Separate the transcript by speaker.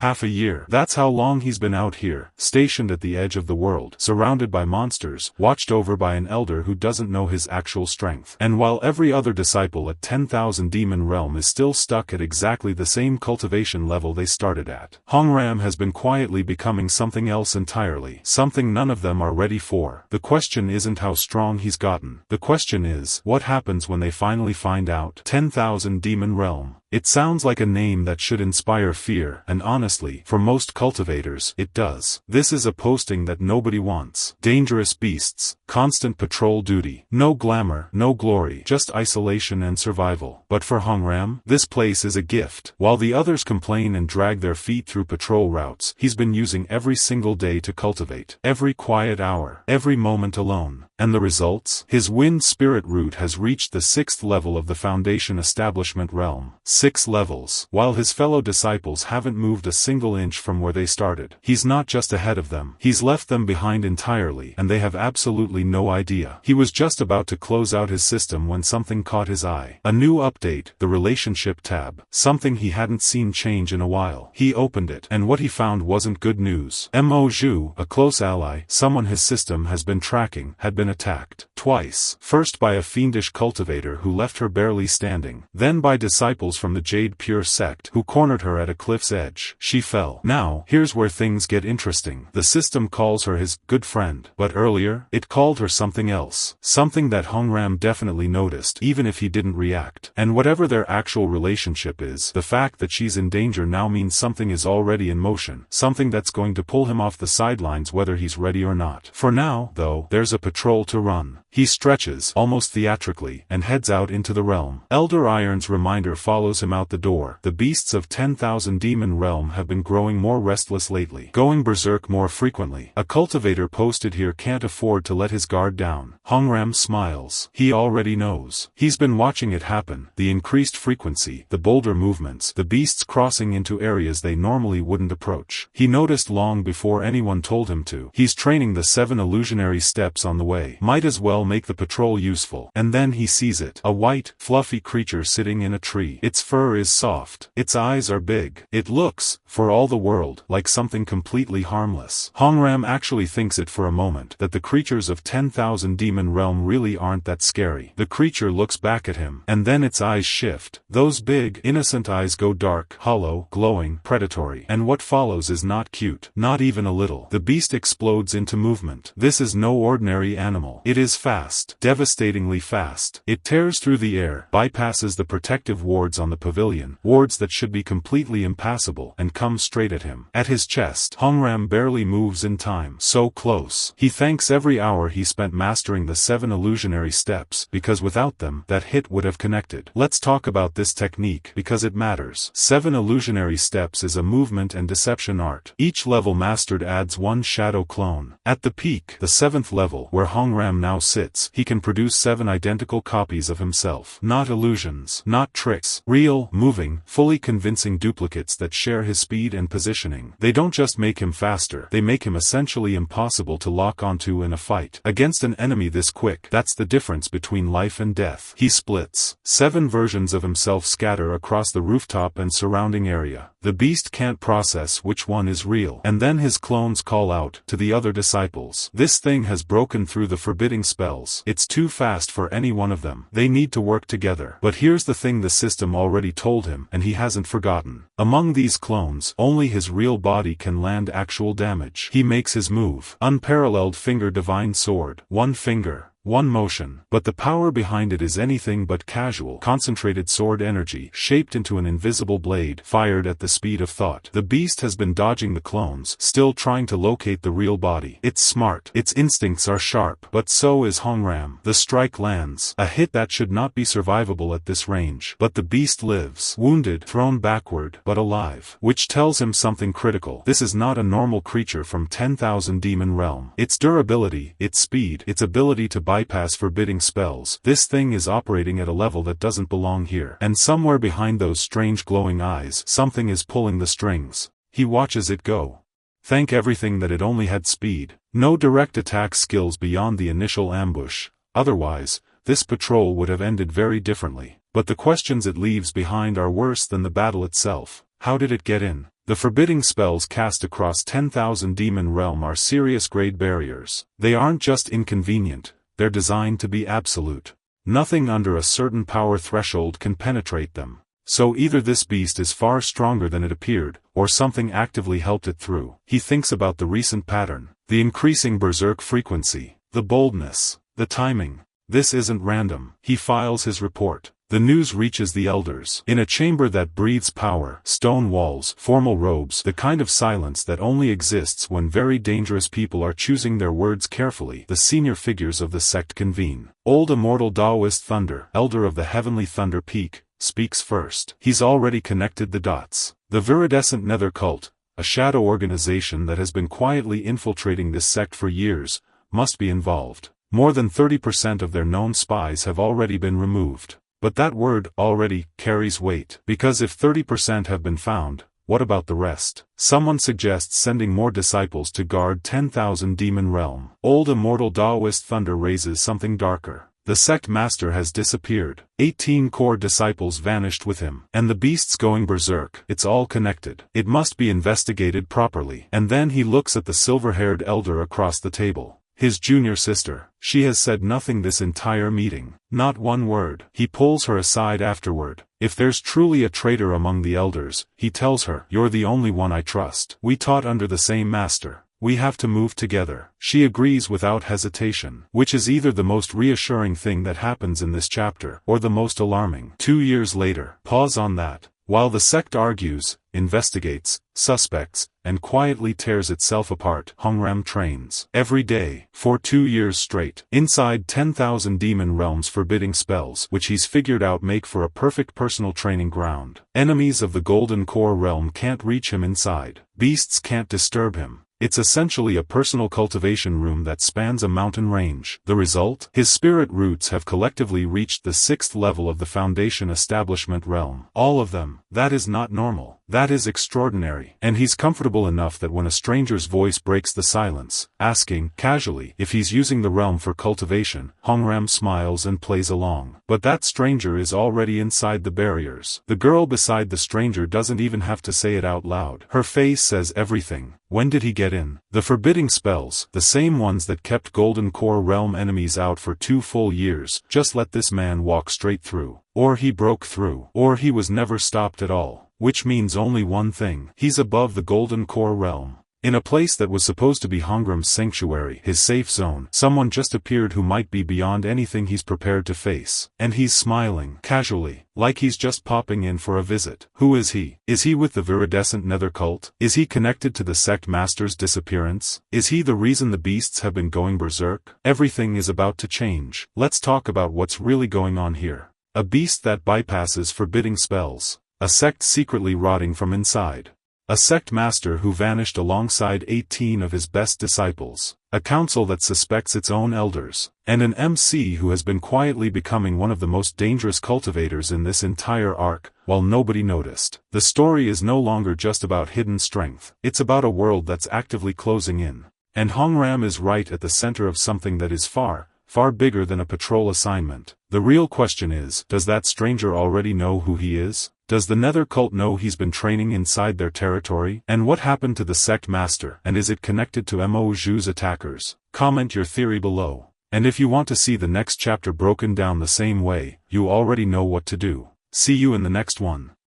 Speaker 1: Half a year. That's how long he's been out here, stationed at the edge of the world, surrounded by monsters, watched over by an elder who doesn't know his actual strength. And while every other disciple at 10,000 Demon Realm is still stuck at exactly the same cultivation level they started at, Hongram has been quietly becoming something else entirely, something none of them are ready for. The question isn't how strong he's gotten. The question is, what happens when they finally find out? 10,000 Demon Realm. It sounds like a name that should inspire fear, and honestly, for most cultivators, it does. This is a posting that nobody wants. Dangerous beasts, constant patrol duty, no glamour, no glory, just isolation and survival. But for Hongram, this place is a gift. While the others complain and drag their feet through patrol routes, he's been using every single day to cultivate. Every quiet hour, every moment alone. And the results? His wind spirit root has reached the 6th level of the Foundation Establishment realm. 6 levels. While his fellow disciples haven't moved a single inch from where they started. He's not just ahead of them. He's left them behind entirely, and they have absolutely no idea. He was just about to close out his system when something caught his eye. A new update, the relationship tab. Something he hadn't seen change in a while. He opened it, and what he found wasn't good news. Mo Zhu, a close ally, someone his system has been tracking, had been attacked. Twice. First by a fiendish cultivator who left her barely standing. Then by disciples from the Jade Pure sect who cornered her at a cliff's edge. She fell. Now, here's where things get interesting. The system calls her his good friend, but earlier, it called her something else. Something that Hongram definitely noticed, even if he didn't react. And whatever their actual relationship is, the fact that she's in danger now means something is already in motion. Something that's going to pull him off the sidelines whether he's ready or not. For now, though, there's a patrol to run. He stretches, almost theatrically, and heads out into the realm. Elder Iron's reminder follows him out the door. The beasts of 10,000 Demon Realm have been growing more restless lately, going berserk more frequently. A cultivator posted here can't afford to let his guard down. Hongram smiles. He already knows. He's been watching it happen. The increased frequency, the bolder movements, the beasts crossing into areas they normally wouldn't approach. He noticed long before anyone told him to. He's training the 7 illusionary steps on the way. Might as well make the patrol useful. And then he sees it. A white, fluffy creature sitting in a tree. Its fur is soft. Its eyes are big. It looks, for all the world, like something completely harmless. Hongram actually thinks it for a moment that the creatures of 10,000 Demon Realm really aren't that scary. The creature looks back at him, and then its eyes shift. Those big, innocent eyes go dark, hollow, glowing, predatory. And what follows is not cute. Not even a little. The beast explodes into movement. This is no ordinary animal. It is fast. Devastatingly fast. It tears through the air, bypasses the protective wards on the pavilion, wards that should be completely impassable, and comes straight at him. At his chest, Hongram barely moves in time. So close. He thanks every hour he spent mastering the 7 illusionary steps, because without them, that hit would have connected. Let's talk about this technique, because it matters. 7 illusionary steps is a movement and deception art. Each level mastered adds 1 shadow clone. At the peak, the 7th level, where Hongram now sits, he can produce 7 identical copies of himself. Not illusions, not tricks, real, moving, fully convincing duplicates that share his speed and positioning. They don't just make him faster, they make him essentially impossible to lock onto in a fight. Against an enemy this quick, that's the difference between life and death. He splits. 7 versions of himself scatter across the rooftop and surrounding area. The beast can't process which one is real. And then his clones call out to the other disciples. This thing has broken through the forbidding spells. It's too fast for any one of them. They need to work together. But here's the thing the system already told him, and he hasn't forgotten. Among these clones, only his real body can land actual damage. He makes his move. Unparalleled finger divine sword. 1 finger. 1 motion, but the power behind it is anything but casual. Concentrated sword energy, shaped into an invisible blade, fired at the speed of thought. The beast has been dodging the clones, still trying to locate the real body. It's smart. Its instincts are sharp, but so is Hongram. The strike lands. A hit that should not be survivable at this range. But the beast lives. Wounded, thrown backward, but alive. Which tells him something critical. This is not a normal creature from 10,000 Demon Realm. Its durability, its speed, its ability to bypass forbidding spells. This thing is operating at a level that doesn't belong here. And somewhere behind those strange glowing eyes, something is pulling the strings. He watches it go. Thank everything that it only had speed. No direct attack skills beyond the initial ambush. Otherwise, this patrol would have ended very differently. But the questions it leaves behind are worse than the battle itself. How did it get in? The forbidding spells cast across 10,000 demon realm are serious grade barriers. They aren't just inconvenient, they're designed to be absolute. Nothing under a certain power threshold can penetrate them. So either this beast is far stronger than it appeared, or something actively helped it through. He thinks about the recent pattern, the increasing berserk frequency, the boldness, the timing. This isn't random. He files his report. The news reaches the elders. In a chamber that breathes power, stone walls, formal robes, the kind of silence that only exists when very dangerous people are choosing their words carefully, the senior figures of the sect convene. Old immortal Taoist Thunder, elder of the heavenly Thunder Peak, speaks first. He's already connected the dots. The viridescent Nether Cult, a shadow organization that has been quietly infiltrating this sect for years, must be involved. More than 30% of their known spies have already been removed. But that word, already, carries weight. Because if 30% have been found, what about the rest? Someone suggests sending more disciples to guard 10,000 demon realm. Old immortal Taoist Thunder raises something darker. The sect master has disappeared. 18 core disciples vanished with him. And the beast's going berserk. It's all connected. It must be investigated properly. And then he looks at the silver-haired elder across the table. His junior sister. She has said nothing this entire meeting. Not one word. He pulls her aside afterward. If there's truly a traitor among the elders, he tells her, "You're the only one I trust. We taught under the same master. We have to move together." She agrees without hesitation, which is either the most reassuring thing that happens in this chapter, or the most alarming. 2 years later. Pause on that. While the sect argues, investigates, suspects, and quietly tears itself apart, Hongram trains. Every day, for 2 years straight. Inside 10,000 demon realms forbidding spells, which he's figured out make for a perfect personal training ground. Enemies of the Golden Core realm can't reach him inside. Beasts can't disturb him. It's essentially a personal cultivation room that spans a mountain range. The result? His spirit roots have collectively reached the 6th level of the Foundation Establishment realm. All of them. That is not normal. That is extraordinary. And he's comfortable enough that when a stranger's voice breaks the silence, asking, casually, if he's using the realm for cultivation, Hongram smiles and plays along. But that stranger is already inside the barriers. The girl beside the stranger doesn't even have to say it out loud. Her face says everything. When did he get in? The forbidding spells, the same ones that kept Golden Core realm enemies out for 2 full years, just let this man walk straight through. Or he broke through. Or he was never stopped at all. Which means only one thing. He's above the Golden Core realm. In a place that was supposed to be Hongram's sanctuary, his safe zone, someone just appeared who might be beyond anything he's prepared to face. And he's smiling, casually, like he's just popping in for a visit. Who is he? Is he with the viridescent Nether Cult? Is he connected to the sect master's disappearance? Is he the reason the beasts have been going berserk? Everything is about to change. Let's talk about what's really going on here. A beast that bypasses forbidding spells. A sect secretly rotting from inside. A sect master who vanished alongside 18 of his best disciples. A council that suspects its own elders. And an MC who has been quietly becoming one of the most dangerous cultivators in this entire arc, while nobody noticed. The story is no longer just about hidden strength. It's about a world that's actively closing in. And Hongram is right at the center of something that is far, far bigger than a patrol assignment. The real question is, does that stranger already know who he is? Does the Nether Cult know he's been training inside their territory? And what happened to the sect master? And is it connected to Mo Zhu's attackers? Comment your theory below. And if you want to see the next chapter broken down the same way, you already know what to do. See you in the next one.